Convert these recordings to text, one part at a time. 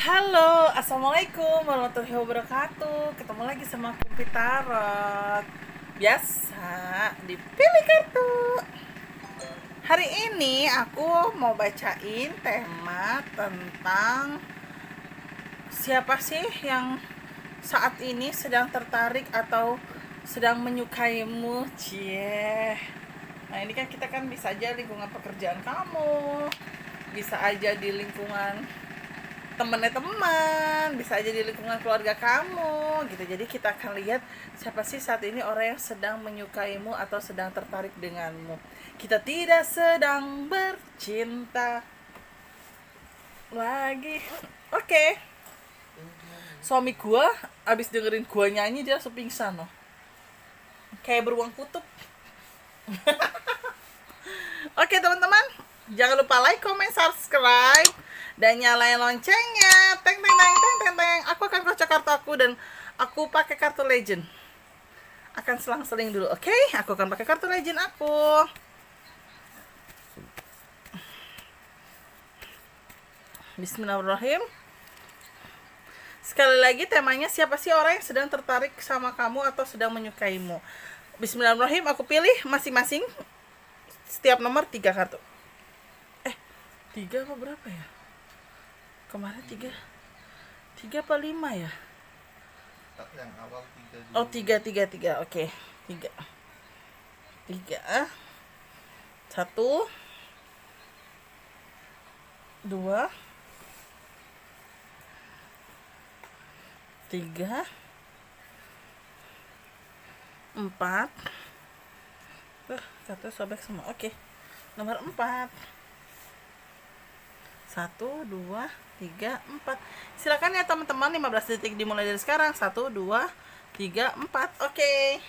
Halo, assalamualaikum warahmatullahi wabarakatuh. Ketemu lagi sama Kumpi Tarot. Biasa dipilih kartu. Hari ini aku mau bacain tema tentang siapa sih yang saat ini sedang tertarik atau sedang menyukaimu. Cie. Nah ini kan kita kan bisa aja lingkungan pekerjaan kamu, bisa aja di lingkungan temennya teman, bisa aja di lingkungan keluarga kamu gitu. Jadi kita akan lihat siapa sih saat ini orang yang sedang menyukaimu atau sedang tertarik denganmu. Kita tidak sedang bercinta lagi. Oke. Suami gua abis dengerin gua nyanyi dia langsung pingsan loh, kayak beruang kutub. Oke teman-teman, jangan lupa like, comment, subscribe, dan nyalain loncengnya. Teng teng teng teng teng teng. Aku akan kocok kartu aku dan aku pakai kartu legend. Akan selang-seling dulu, oke? Aku akan pakai kartu legend aku. Bismillahirrahmanirrahim. Sekali lagi temanya siapa sih orang yang sedang tertarik sama kamu atau sedang menyukaimu. Bismillahirrahmanirrahim. Aku pilih masing-masing setiap nomor 3 kartu. 3 apa berapa ya? Kemarin 3 apa 5 ya? Yang awal 3 dulu. Oh 3. Oke 3. 1 2 3 4. Kartu sobek semua. Oke. Nomor 4. 1 2 3 4. Silakan ya teman-teman, 15 detik dimulai dari sekarang. 1 2 3 4. Oke.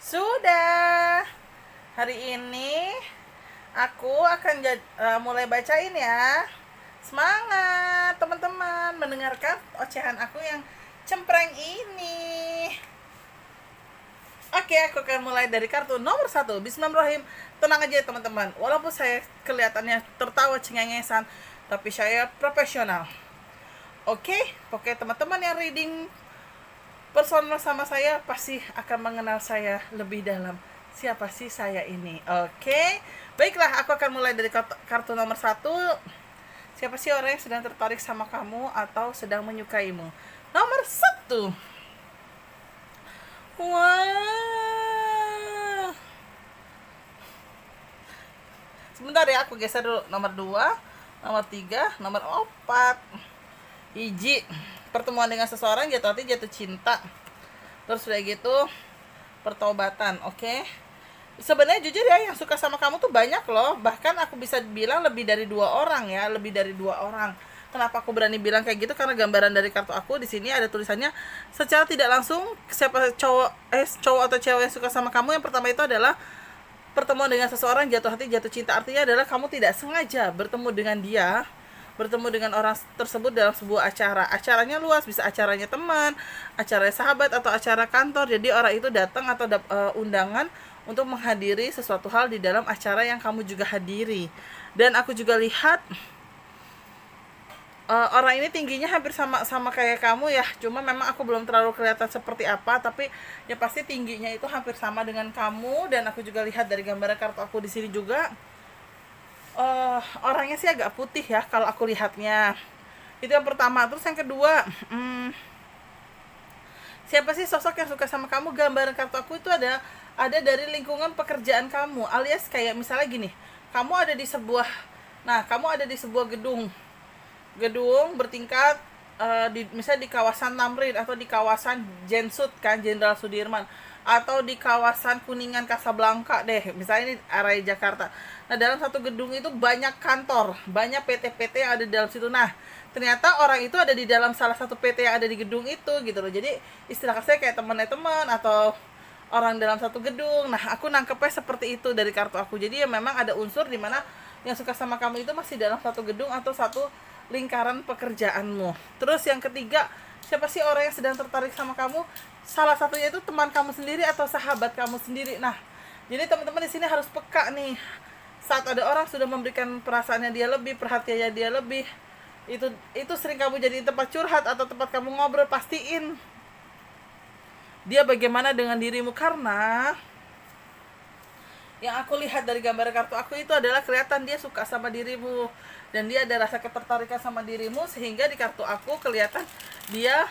Sudah. Hari ini aku akan mulai bacain ya. Semangat teman-teman mendengarkan ocehan aku yang cempreng ini. Oke, aku akan mulai dari kartu nomor 1. Bismillahirrahmanirrahim. Tenang aja teman-teman, walaupun saya kelihatannya tertawa cengengesan, tapi saya profesional. Oke, pokoknya teman-teman yang reading personal sama saya pasti akan mengenal saya lebih dalam. Siapa sih saya ini? Oke, baiklah, aku akan mulai dari kartu nomor 1. Siapa sih orang yang sedang tertarik sama kamu atau sedang menyukaimu? Nomor 1. Wah. Sebentar ya, aku geser dulu. Nomor 2, nomor 3, nomor 4. Hiji, pertemuan dengan seseorang, jatuh hati, jatuh cinta. Terus udah gitu pertobatan. Oke. Sebenarnya jujur ya, yang suka sama kamu tuh banyak loh. Bahkan aku bisa bilang lebih dari 2 orang ya, lebih dari 2 orang. Kenapa aku berani bilang kayak gitu? Karena gambaran dari kartu aku di sini ada tulisannya secara tidak langsung siapa cowok atau cewek yang suka sama kamu. Yang pertama itu adalah pertemuan dengan seseorang, jatuh hati, jatuh cinta. Artinya adalah kamu tidak sengaja bertemu dengan dia, bertemu dengan orang tersebut dalam sebuah acara. Acaranya luas, bisa acaranya teman, acaranya sahabat, atau acara kantor. Jadi orang itu datang atau undangan untuk menghadiri sesuatu hal di dalam acara yang kamu juga hadiri. Dan aku juga lihat orang ini tingginya hampir sama kayak kamu ya. Cuma memang aku belum terlalu kelihatan seperti apa, tapi ya pasti tingginya itu hampir sama dengan kamu. Dan aku juga lihat dari gambaran kartu aku di sini juga orangnya sih agak putih ya kalau aku lihatnya. Itu yang pertama. Terus yang kedua, siapa sih sosok yang suka sama kamu? Gambaran kartu aku itu ada dari lingkungan pekerjaan kamu, alias kayak misalnya gini, kamu ada di sebuah gedung bertingkat, misalnya di kawasan Tamrin atau di kawasan Jensut kan, Jenderal Sudirman, atau di kawasan Kuningan Kasablanka deh, misalnya di area Jakarta. Nah dalam satu gedung itu banyak kantor, banyak PT-PT yang ada di dalam situ. Nah ternyata orang itu ada di dalam salah satu PT yang ada di gedung itu gitu loh. Jadi istilah saya kayak teman atau orang dalam satu gedung. Nah aku nangkepnya seperti itu dari kartu aku. Jadi ya memang ada unsur dimana yang suka sama kamu itu masih dalam satu gedung atau satu lingkaran pekerjaanmu. Terus yang ketiga, siapa sih orang yang sedang tertarik sama kamu? Salah satunya itu teman kamu sendiri atau sahabat kamu sendiri. Nah, jadi teman-teman di sini harus peka nih. Saat ada orang sudah memberikan perasaannya dia lebih, perhatiannya dia lebih, itu sering kamu jadi tempat curhat atau tempat kamu ngobrol, pastiin dia bagaimana dengan dirimu. Karena yang aku lihat dari gambar kartu aku itu adalah kelihatan dia suka sama dirimu dan dia ada rasa ketertarikan sama dirimu, sehingga di kartu aku kelihatan dia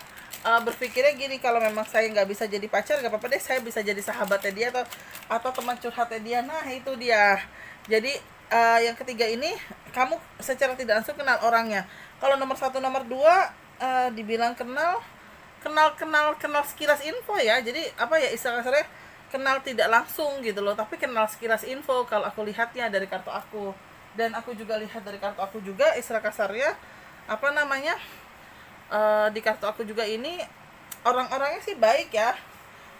berpikirnya gini, kalau memang saya nggak bisa jadi pacar, nggak apa-apa deh, saya bisa jadi sahabatnya dia atau teman curhatnya dia. Nah itu dia. Jadi yang ketiga ini kamu secara tidak langsung kenal orangnya. Kalau nomor 1, nomor 2 dibilang kenal sekilas info ya. Jadi apa ya istilah kasarnya, kenal tidak langsung gitu loh, tapi kenal sekilas info kalau aku lihatnya dari kartu aku. Dan aku juga lihat dari kartu aku juga istilah kasarnya apa namanya, di kartu aku juga ini orang-orangnya sih baik ya.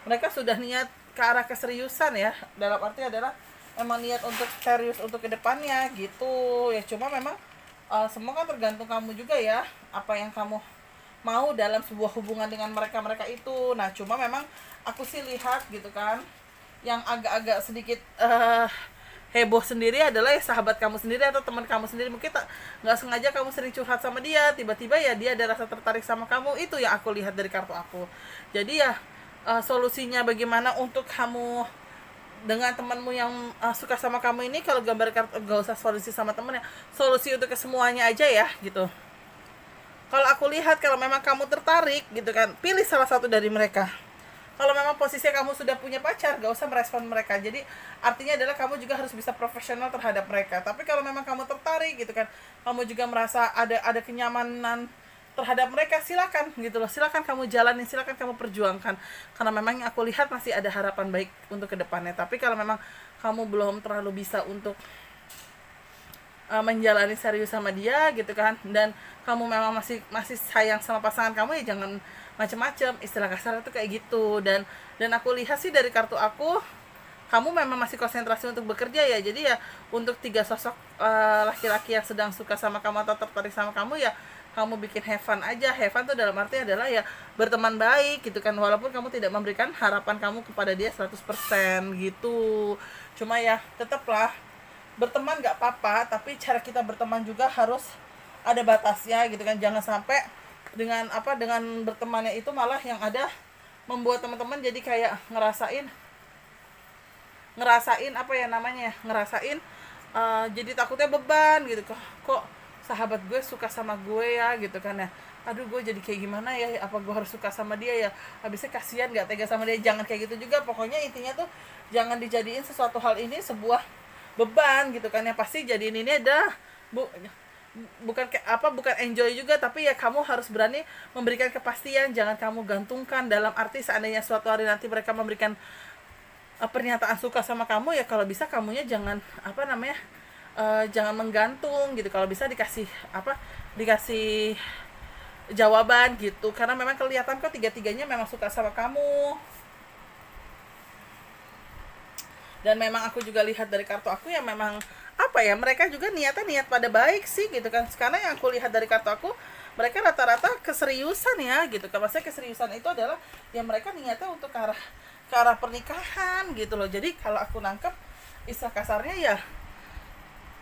Mereka sudah niat ke arah keseriusan ya, dalam arti adalah emang niat untuk serius untuk kedepannya gitu ya. Cuma memang semua kan tergantung kamu juga ya, apa yang kamu mau dalam sebuah hubungan dengan mereka itu. Nah cuma memang aku sih lihat gitu kan, yang agak-agak sedikit heboh sendiri adalah ya sahabat kamu sendiri atau teman kamu sendiri. Mungkin nggak sengaja kamu sering curhat sama dia, tiba-tiba ya dia ada rasa tertarik sama kamu. Itu yang aku lihat dari kartu aku. Jadi ya solusinya bagaimana untuk kamu dengan temanmu yang suka sama kamu ini, kalau gambar kartu gak usah solusi sama temennya, solusi untuk kesemuanya aja ya gitu. Kalau aku lihat, kalau memang kamu tertarik gitu kan, pilih salah satu dari mereka. Kalau memang posisinya kamu sudah punya pacar, gak usah merespon mereka. Jadi artinya adalah kamu juga harus bisa profesional terhadap mereka. Tapi kalau memang kamu tertarik gitu kan, kamu juga merasa ada kenyamanan terhadap mereka, silakan gitu loh, silakan kamu jalanin, silakan kamu perjuangkan. Karena memang aku lihat masih ada harapan baik untuk kedepannya. Tapi kalau memang kamu belum terlalu bisa untuk menjalani serius sama dia gitu kan, dan kamu memang masih sayang sama pasangan kamu, ya jangan macem-macem, istilah kasar itu kayak gitu. Dan aku lihat sih dari kartu aku, kamu memang masih konsentrasi untuk bekerja ya. Jadi ya untuk 3 sosok laki-laki yang sedang suka sama kamu atau tertarik sama kamu, ya kamu bikin have fun aja. Have fun tuh dalam arti adalah ya berteman baik gitu kan, walaupun kamu tidak memberikan harapan kamu kepada dia 100% gitu. Cuma ya tetaplah, berteman gak apa-apa, tapi cara kita berteman juga harus ada batasnya gitu kan. Jangan sampai dengan bertemannya itu malah yang ada membuat teman-teman jadi kayak ngerasain apa ya namanya, jadi takutnya beban gitu. Kok sahabat gue suka sama gue ya gitu kan ya, aduh gue jadi kayak gimana ya, apa gue harus suka sama dia ya, habisnya kasihan gak tega sama dia. Jangan kayak gitu juga. Pokoknya intinya tuh jangan dijadiin sesuatu hal ini sebuah beban gitu kan ya. Pasti jadiin ini ada bukan enjoy juga, tapi ya kamu harus berani memberikan kepastian. Jangan kamu gantungkan, dalam arti seandainya suatu hari nanti mereka memberikan pernyataan suka sama kamu, ya kalau bisa kamunya jangan jangan menggantung gitu. Kalau bisa dikasih jawaban gitu, karena memang kelihatan kok tiga-tiganya memang suka sama kamu. Dan memang aku juga lihat dari kartu aku ya, memang mereka juga niat pada baik sih gitu kan. Sekarang yang aku lihat dari kartu aku, mereka rata-rata keseriusan ya gitu kan. Maksudnya keseriusan itu adalah ya mereka niatnya untuk ke arah pernikahan gitu loh. Jadi kalau aku nangkep istilah kasarnya ya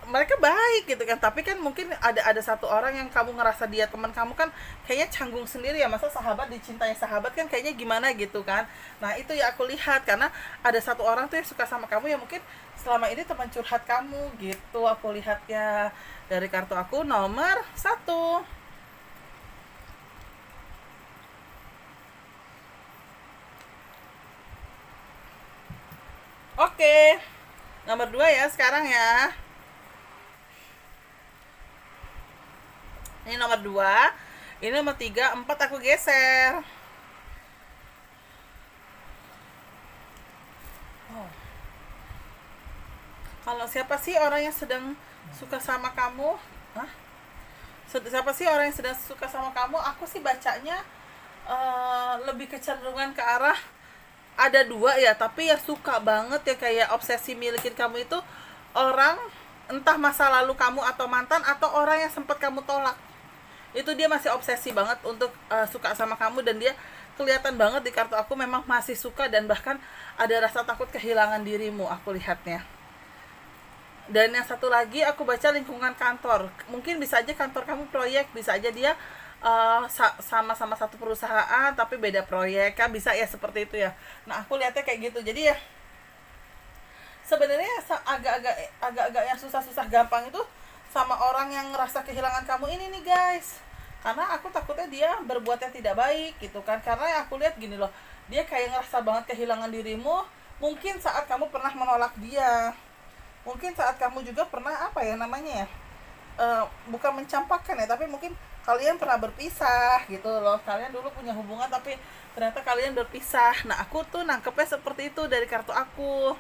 mereka baik gitu kan. Tapi kan mungkin ada satu orang yang kamu ngerasa dia teman kamu kan kayaknya canggung sendiri ya. Masa sahabat dicintai sahabat kan kayaknya gimana gitu kan. Nah itu ya aku lihat, karena ada satu orang tuh yang suka sama kamu, ya mungkin selama ini teman curhat kamu gitu. Aku lihatnya dari kartu aku nomor 1. Oke, nomor 2 ya sekarang ya. Ini nomor 2, ini nomor 3, 4 aku geser. Kalau siapa sih orang yang sedang suka sama kamu? Siapa sih orang yang sedang suka sama kamu? Aku sih bacanya lebih kecenderungan ke arah ada 2 ya, tapi ya suka banget ya, kayak obsesi milikin kamu itu orang, entah masa lalu kamu atau mantan atau orang yang sempat kamu tolak. itu dia masih obsesi banget untuk suka sama kamu, dan dia kelihatan banget di kartu aku memang masih suka, dan bahkan ada rasa takut kehilangan dirimu aku lihatnya. Dan yang satu lagi aku baca lingkungan kantor, mungkin bisa aja kantor kamu proyek, bisa aja dia sama-sama satu perusahaan tapi beda proyek, kan bisa ya seperti itu ya. Nah aku lihatnya kayak gitu. Jadi ya sebenarnya agak-agak yang susah-susah gampang itu sama orang yang ngerasa kehilangan kamu ini nih guys, karena aku takutnya dia berbuat yang tidak baik gitu kan. Karena aku lihat gini loh, dia kayak ngerasa banget kehilangan dirimu, mungkin saat kamu pernah menolak dia, mungkin saat kamu juga pernah apa ya namanya ya, bukan mencampakkan ya, tapi mungkin kalian pernah berpisah gitu loh. Kalian dulu punya hubungan tapi ternyata kalian berpisah. Nah aku tuh nangkepnya seperti itu dari kartu aku.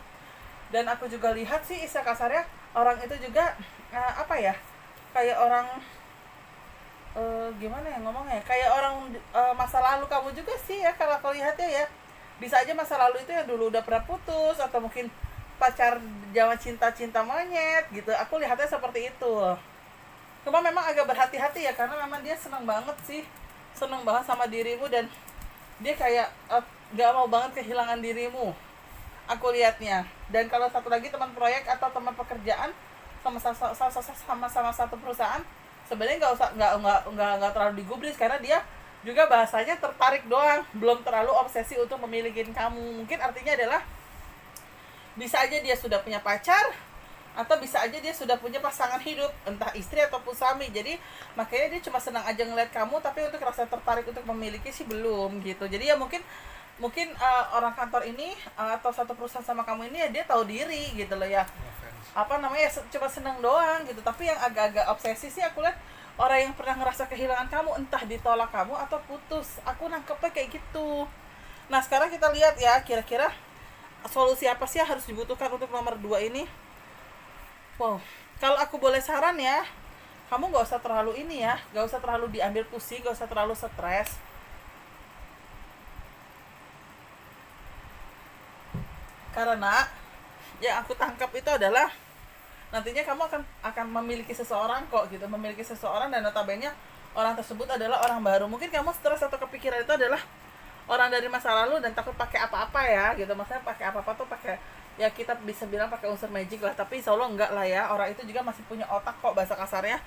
Dan aku juga lihat sih istilah kasarnya orang itu juga apa ya, kayak orang gimana ya ngomongnya, kayak orang masa lalu kamu juga sih ya kalau aku lihatnya ya. Bisa aja masa lalu itu yang dulu udah pernah putus, atau mungkin pacar zaman cinta monyet gitu. Aku lihatnya seperti itu. Cuma memang agak berhati-hati ya, karena memang dia seneng banget sih, seneng banget sama dirimu, dan dia kayak gak mau banget kehilangan dirimu aku lihatnya. Dan kalau satu lagi teman proyek atau teman pekerjaan sama satu perusahaan, sebenarnya nggak terlalu digubris, karena dia juga bahasanya tertarik doang, belum terlalu obsesi untuk memiliki kamu. Mungkin artinya adalah bisa aja dia sudah punya pacar, atau bisa aja dia sudah punya pasangan hidup, entah istri ataupun suami. Jadi makanya dia cuma senang aja ngeliat kamu, tapi untuk rasa tertarik untuk memiliki sih belum gitu. Jadi ya mungkin orang kantor ini atau satu perusahaan sama kamu ini ya dia tahu diri gitu loh ya, apa namanya, cuma seneng doang gitu. Tapi yang agak-agak obsesi sih aku lihat orang yang pernah ngerasa kehilangan kamu, entah ditolak kamu atau putus. Aku nangkepnya kayak gitu. Nah sekarang kita lihat ya, kira-kira solusi apa sih yang harus dibutuhkan untuk nomor 2 ini. Wow, kalau aku boleh saran ya, kamu gak usah terlalu ini ya, gak usah terlalu diambil pusing, gak usah terlalu stres. Karena yang aku tangkap itu adalah nantinya kamu akan memiliki seseorang kok gitu, memiliki seseorang, dan notabene orang tersebut adalah orang baru. Mungkin kamu stres atau kepikiran itu adalah orang dari masa lalu dan takut pakai apa-apa ya gitu. Maksudnya pakai apa-apa tuh pakai, ya kita bisa bilang pakai unsur magic lah, tapi insya Allah enggak lah ya. Orang itu juga masih punya otak kok, bahasa kasarnya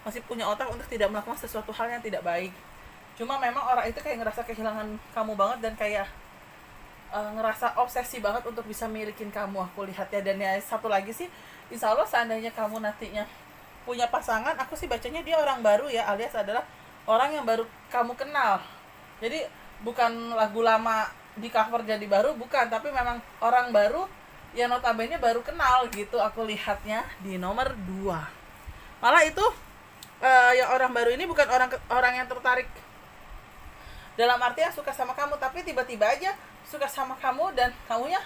masih punya otak untuk tidak melakukan sesuatu hal yang tidak baik. Cuma memang orang itu kayak ngerasa kehilangan kamu banget, dan kayak ngerasa obsesi banget untuk bisa milikin kamu aku lihat ya. Dan ya satu lagi sih, insya Allah seandainya kamu nantinya punya pasangan, aku sih bacanya dia orang baru ya, alias adalah orang yang baru kamu kenal. Jadi bukan lagu lama di cover jadi baru, bukan, tapi memang orang baru yang notabene baru kenal gitu aku lihatnya di nomor 2. Malah itu yang orang baru ini bukan orang yang tertarik dalam arti yang suka sama kamu, tapi tiba-tiba aja suka sama kamu dan kamunya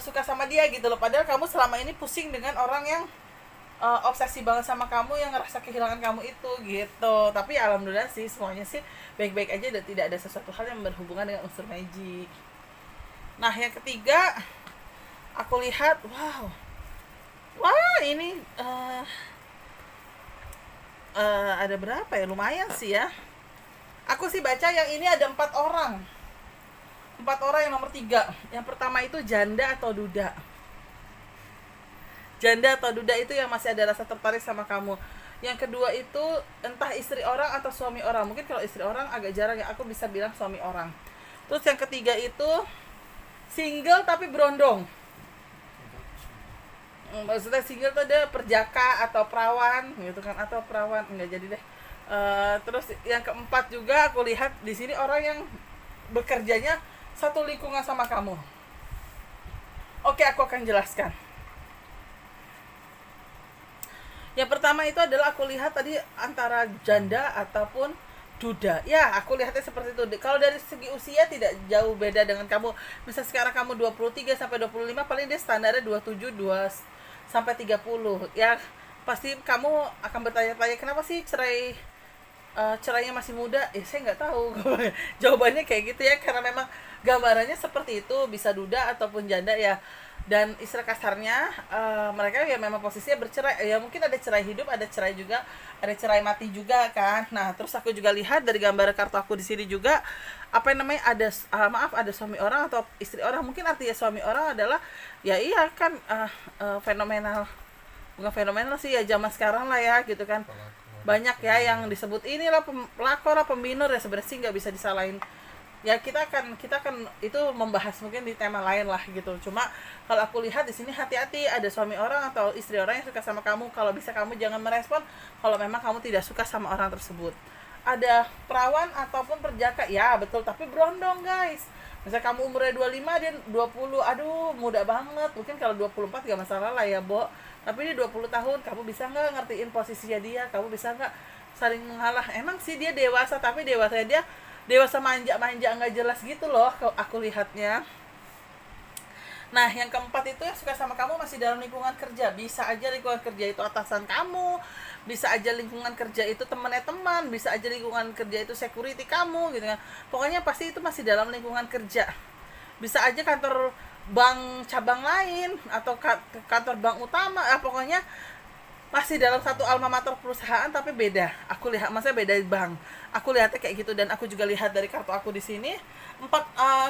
suka sama dia gitu loh. Padahal kamu selama ini pusing dengan orang yang obsesi banget sama kamu, yang ngerasa kehilangan kamu itu gitu. Tapi alhamdulillah sih semuanya sih baik-baik aja dan tidak ada sesuatu hal yang berhubungan dengan unsur magic. Nah yang ketiga aku lihat, wah ini ada berapa ya, lumayan sih ya. Aku sih baca yang ini ada 4 orang yang nomor 3. Yang pertama itu janda atau duda. Janda atau duda itu yang masih ada rasa tertarik sama kamu. Yang kedua itu entah istri orang atau suami orang. Mungkin kalau istri orang agak jarang ya, aku bisa bilang suami orang. Terus yang ketiga itu single tapi berondong. Maksudnya single tuh ada perjaka atau perawan gitu kan, atau perawan enggak jadi deh. Terus yang keempat juga aku lihat di sini orang yang bekerjanya satu lingkungan sama kamu. Oke, aku akan jelaskan. Yang pertama itu adalah aku lihat tadi antara janda ataupun duda. Ya, aku lihatnya seperti itu. Kalau dari segi usia tidak jauh beda dengan kamu. Misal sekarang kamu 23 sampai 25, paling dia standarnya 27 sampai 30. Ya, pasti kamu akan bertanya-tanya kenapa sih cerainya masih muda. Saya nggak tahu. Jawabannya kayak gitu ya, karena memang gambarannya seperti itu, bisa duda ataupun janda ya. Dan istilah kasarnya mereka ya memang posisinya bercerai, ya mungkin ada cerai hidup, ada cerai juga, ada cerai mati juga kan. Nah terus aku juga lihat dari gambar kartu aku di sini juga apa yang namanya ada maaf, ada suami orang atau istri orang. Mungkin artinya suami orang adalah ya iya kan fenomenal, bukan fenomenal sih ya, zaman sekarang lah ya gitu kan, banyak ya yang disebut inilah pelakor lah, pembinur ya, sebenarnya sih nggak bisa disalahin ya. Kita akan itu membahas mungkin di tema lain lah gitu. Cuma kalau aku lihat di sini hati-hati, ada suami orang atau istri orang yang suka sama kamu. Kalau bisa kamu jangan merespon kalau memang kamu tidak suka sama orang tersebut. Ada perawan ataupun perjaka ya betul, tapi berondong guys. Misalnya kamu umurnya 25, dia 20, aduh muda banget. Mungkin kalau 24 gak masalah lah ya Bo, tapi dia 20 tahun, kamu bisa nggak ngertiin posisinya dia, kamu bisa nggak saling mengalah. Emang sih dia dewasa, tapi dewasanya dia dewasa manja-manja nggak jelas gitu loh aku lihatnya. Nah yang keempat itu yang suka sama kamu masih dalam lingkungan kerja. Bisa aja lingkungan kerja itu atasan kamu, bisa aja lingkungan kerja itu temannya teman, bisa aja lingkungan kerja itu security kamu gitu kan. Pokoknya pasti itu masih dalam lingkungan kerja. Bisa aja kantor bank cabang lain atau kantor bank utama, pokoknya masih dalam satu alma mater perusahaan tapi beda. Aku lihat maksudnya beda bank. Aku lihatnya kayak gitu. Dan aku juga lihat dari kartu aku di sini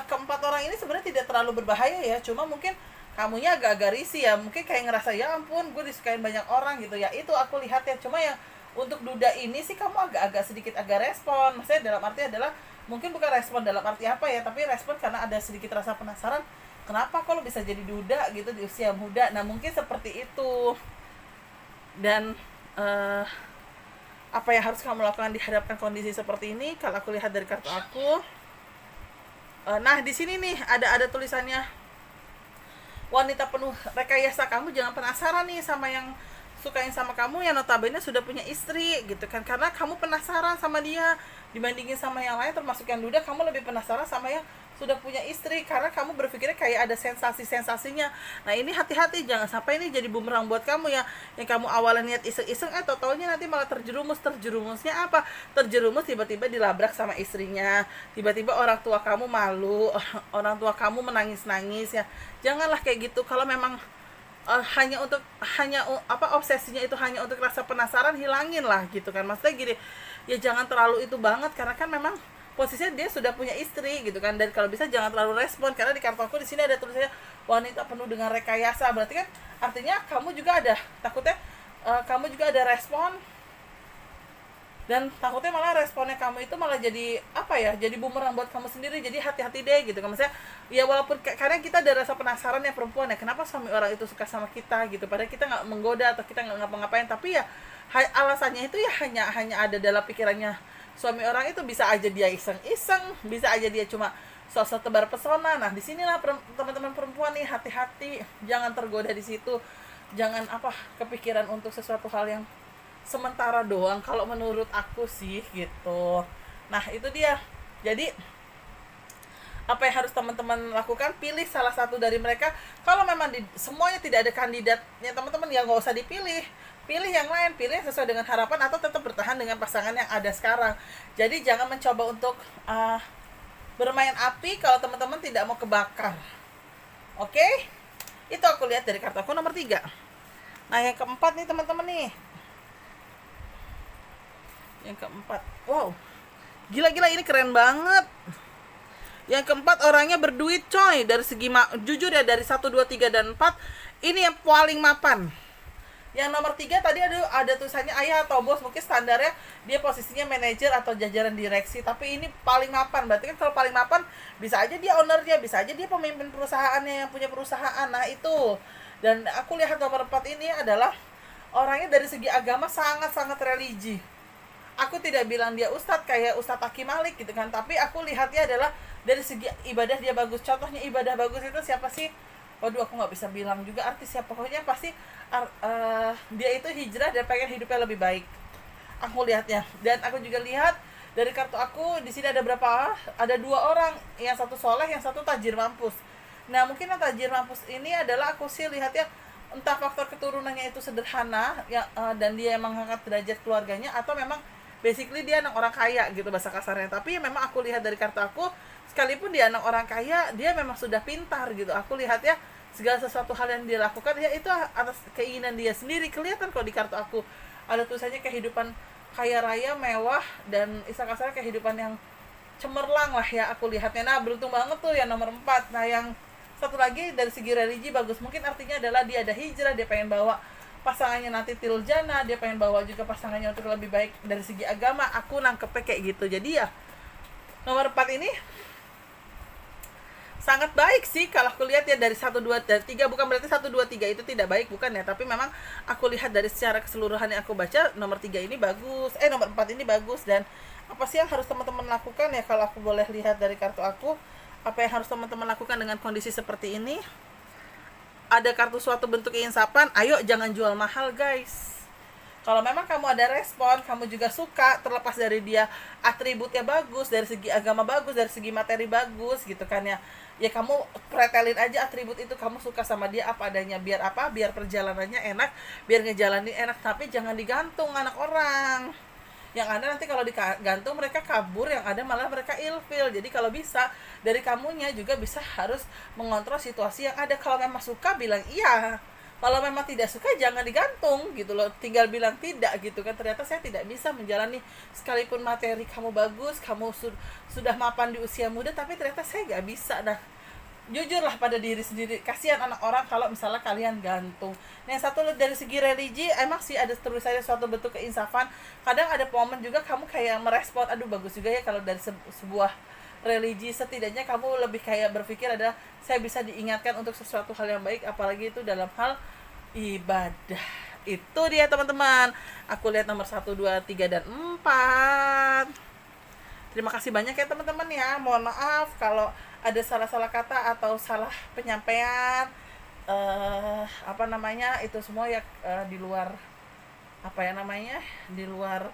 keempat orang ini sebenarnya tidak terlalu berbahaya ya. Cuma mungkin kamunya agak-agak risih ya. Mungkin kayak ngerasa ya ampun gue disukain banyak orang gitu ya. Itu aku lihat ya. Cuma yang untuk duda ini sih kamu agak-agak sedikit agak respon. Maksudnya dalam arti adalah mungkin bukan respon dalam arti apa ya, tapi respon karena ada sedikit rasa penasaran. Kenapa kok lo bisa jadi duda gitu di usia muda? Nah mungkin seperti itu. Dan apa yang harus kamu lakukan dihadapkan kondisi seperti ini? Kalau aku lihat dari kartu aku, nah di sini nih ada tulisannya, wanita penuh rekayasa, kamu jangan penasaran nih sama yang sukain sama kamu yang notabene sudah punya istri gitu kan, karena kamu penasaran sama dia dibandingin sama yang lain, termasuk yang duda. Kamu lebih penasaran sama yang sudah punya istri karena kamu berpikirnya kayak ada sensasinya. Nah ini hati-hati, jangan sampai ini jadi bumerang buat kamu ya, yang kamu awalnya niat iseng-iseng taunya nanti malah terjerumusnya apa, terjerumus tiba-tiba dilabrak sama istrinya, tiba-tiba orang tua kamu malu, orang tua kamu menangis-nangis ya. Janganlah kayak gitu. Kalau memang obsesinya itu hanya untuk rasa penasaran, hilangin lah gitu kan. Maksudnya gini ya, jangan terlalu itu banget karena kan memang posisinya dia sudah punya istri gitu kan. Dan kalau bisa jangan terlalu respon, karena di kartu aku di sini ada tulisannya wanita penuh dengan rekayasa. Berarti kan artinya kamu juga ada takutnya kamu juga ada respon, dan takutnya malah responnya kamu itu malah jadi apa ya, jadi bumerang buat kamu sendiri. Jadi hati-hati deh gitu kan. Maksudnya ya walaupun karena kita ada rasa penasaran ya perempuan ya, kenapa suami orang itu suka sama kita gitu, padahal kita nggak menggoda atau kita nggak ngapa-ngapain, tapi ya alasannya itu ya hanya ada dalam pikirannya suami orang itu. Bisa aja dia iseng-iseng, bisa aja dia cuma sosok tebar pesona. Nah disinilah teman-teman perempuan nih, hati-hati, jangan tergoda di situ, jangan kepikiran untuk sesuatu hal yang sementara doang, kalau menurut aku sih gitu. Nah itu dia. Jadi apa yang harus teman-teman lakukan, pilih salah satu dari mereka. Kalau memang semuanya tidak ada kandidatnya, teman-teman ya nggak usah dipilih, pilih yang lain, pilih yang sesuai dengan harapan atau tetap bertahan dengan pasangan yang ada sekarang. Jadi jangan mencoba untuk bermain api kalau teman-teman tidak mau kebakar. Oke? Itu aku lihat dari kartu aku nomor 3. Nah yang keempat nih teman-teman nih, yang keempat, wow, gila-gila ini keren banget. Yang keempat orangnya berduit coy. Dari segi jujur ya, dari 1, 2, 3, dan 4 ini yang paling mapan. Yang nomor 3 tadi ada tulisannya ayah atau bos, mungkin standarnya dia posisinya manajer atau jajaran direksi, tapi ini paling mapan. Berarti kan kalau paling mapan bisa aja dia ownernya, bisa aja dia pemimpin perusahaannya yang punya perusahaan. Nah itu. Dan aku lihat nomor 4 ini adalah orangnya dari segi agama sangat-sangat religi. Aku tidak bilang dia ustadz kayak Ustadz Aki Malik gitu kan, tapi aku lihatnya adalah dari segi ibadah dia bagus. Contohnya ibadah bagus itu siapa sih? Waduh aku nggak bisa bilang juga artis siapa, pokoknya pasti dia itu hijrah dan pengen hidupnya lebih baik. Aku lihatnya. Dan aku juga lihat dari kartu aku di sini ada berapa? Ada 2 orang, yang satu soleh, yang satu tajir mampus. Nah mungkin yang tajir mampus ini adalah aku sih lihatnya entah faktor keturunannya itu sederhana ya, dan dia emang mengangkat derajat keluarganya, atau memang basically dia anak orang kaya gitu bahasa kasarnya. Tapi memang aku lihat dari kartu aku, sekalipun dia anak orang kaya, dia memang sudah pintar gitu. Aku lihat ya segala sesuatu hal yang dia lakukan ya itu atas keinginan dia sendiri. Kelihatan kalau di kartu aku ada tulisannya kehidupan kaya raya, mewah, dan istilah kasarnya kehidupan yang cemerlang lah ya aku lihatnya. Nah beruntung banget tuh yang nomor 4. Nah yang satu lagi dari segi religi bagus, mungkin artinya adalah dia ada hijrah, dia pengen bawa pasangannya nanti tiljana, dia pengen bawa juga pasangannya untuk lebih baik dari segi agama. Aku nangkepnya kayak gitu. Jadi ya nomor 4 ini sangat baik sih kalau aku lihat ya, dari 1, 2, dan 3. Bukan berarti 1, 2, 3 itu tidak baik, bukan ya, tapi memang aku lihat dari secara keseluruhan yang aku baca, nomor 3 ini bagus, nomor 4 ini bagus. Dan apa sih yang harus teman-teman lakukan ya, kalau aku boleh lihat dari kartu aku, apa yang harus teman-teman lakukan dengan kondisi seperti ini? Ada kartu suatu bentuk keinsapan, ayo jangan jual mahal guys. Kalau memang kamu ada respon, kamu juga suka, terlepas dari dia atributnya bagus, dari segi agama bagus, dari segi materi bagus gitu kan ya, ya kamu pretelin aja atribut itu, kamu suka sama dia apa adanya, biar apa, biar perjalanannya enak, biar ngejalanin enak. Tapi jangan digantung anak orang, yang ada nanti kalau digantung mereka kabur, yang ada malah mereka ilfil. Jadi kalau bisa dari kamunya juga bisa harus mengontrol situasi yang ada. Kalau memang suka bilang iya, kalau memang tidak suka jangan digantung gitu loh, tinggal bilang tidak gitu kan. Ternyata saya tidak bisa menjalani, sekalipun materi kamu bagus, kamu sudah mapan di usia muda, tapi ternyata saya nggak bisa. Nah jujurlah pada diri sendiri, kasihan anak orang kalau misalnya kalian gantung. Nah, yang satu dari segi religi emang sih ada tulisannya suatu bentuk keinsafan. Kadang ada momen juga kamu kayak merespon, aduh bagus juga ya kalau dari sebuah religi, setidaknya kamu lebih kayak berpikir ada saya bisa diingatkan untuk sesuatu hal yang baik, apalagi itu dalam hal ibadah. Itu dia teman-teman, aku lihat nomor 1, 2, 3, dan 4. Terima kasih banyak ya teman-teman ya, mohon maaf kalau ada salah-salah kata atau salah penyampaian, apa namanya, itu semua ya di luar apa ya namanya, di luar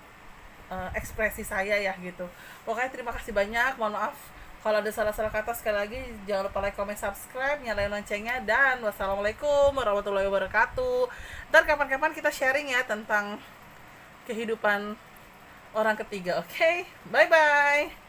ekspresi saya ya gitu. Pokoknya terima kasih banyak, mohon maaf kalau ada salah-salah kata. Sekali lagi jangan lupa like, comment, subscribe, nyalain loncengnya, dan wassalamualaikum warahmatullahi wabarakatuh. Ntar kapan-kapan kita sharing ya tentang kehidupan orang ketiga. Oke, bye bye.